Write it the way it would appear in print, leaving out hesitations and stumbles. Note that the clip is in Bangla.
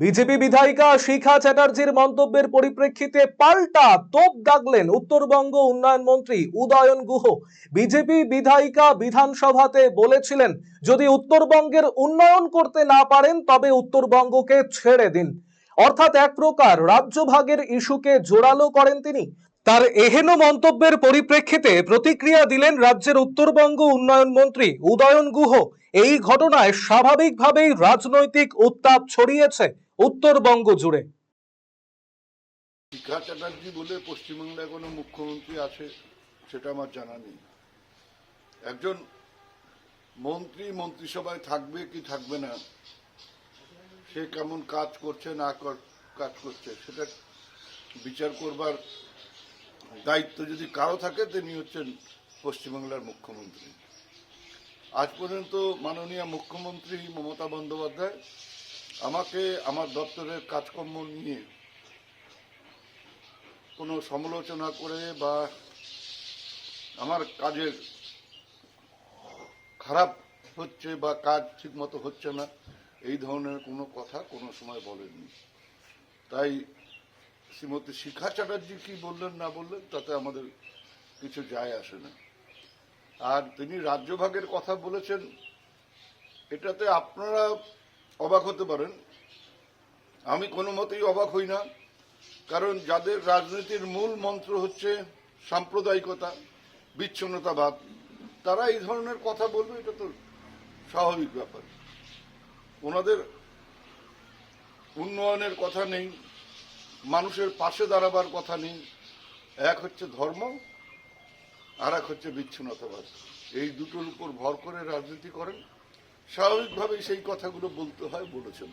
বিজেপি বিধায়িকা শিখা চ্যাটার্জির মন্তব্যের পরিপ্রেক্ষিতে পাল্টা তোপ দাগলেন উত্তরবঙ্গ উন্নয়ন মন্ত্রী উদয়ন গুহ। বিজেপি বিধায়িকা বিধানসভাতে বলেছিলেন, যদি উত্তরবঙ্গের উন্নয়ন করতে না পারেন তবে উত্তরবঙ্গকে ছেড়ে দিন। অর্থাৎ এক প্রকার রাজ্যভাগের ইস্যুকে জোরালো করেন তিনি। তার এহেন মন্তব্যের পরিপ্রেক্ষিতে প্রতিক্রিয়া দিলেন রাজ্যের উত্তরবঙ্গ উন্নয়ন মন্ত্রী উদয়ন গুহ। এই ঘটনায় স্বাভাবিকভাবেই রাজনৈতিক উত্তাপ ছড়িয়েছে উত্তরবঙ্গ জুড়ে। শিখা চ্যাটার্জি বলে পশ্চিমবাংলায় কোনো মুখ্যমন্ত্রী আছে সেটা আমার জানা নেই। একজন মন্ত্রী মন্ত্রিসভায় থাকবে কি থাকবে না, সে কেমন কাজ করছে না কাজ করছে সেটা বিচার করবার দায়িত্ব যদি কারো থাকে তিনি হচ্ছেন পশ্চিমবাংলার মুখ্যমন্ত্রী। আজ পর্যন্ত মাননীয় মুখ্যমন্ত্রী মমতা বন্দ্যোপাধ্যায় আমাকে আমার দপ্তরের কাজকর্ম নিয়ে কোনো সমালোচনা করে বা আমার কাজের খারাপ হচ্ছে বা কাজ ঠিকমতো হচ্ছে না এই ধরনের কোনো কথা কোনো সময় বলেননি। তাই শ্রীমতী শিখা চ্যাটার্জি কি বললেন না বললেন তাতে আমাদের কিছু যায় আসে না। আর তিনি রাজ্যভাগের কথা বলেছেন, এটাতে আপনারা অবাক হতে পারেন, আমি কোনো মতেই অবাক হই না। কারণ যাদের রাজনীতির মূল মন্ত্র হচ্ছে সাম্প্রদায়িকতা, বিচ্ছিন্নতাবাদ, তারা এই ধরনের কথা বলবে, এটা তো স্বাভাবিক ব্যাপার। ওনাদের উন্নয়নের কথা নেই, মানুষের পাশে দাঁড়াবার কথা নেই। এক হচ্ছে ধর্ম আর এক হচ্ছে বিচ্ছিন্নতাবাদ, এই দুটোর উপর ভর করে রাজনীতি করেন। স্বাভাবিকভাবেই সেই কথাগুলো বলতে হয়, বলেছেন।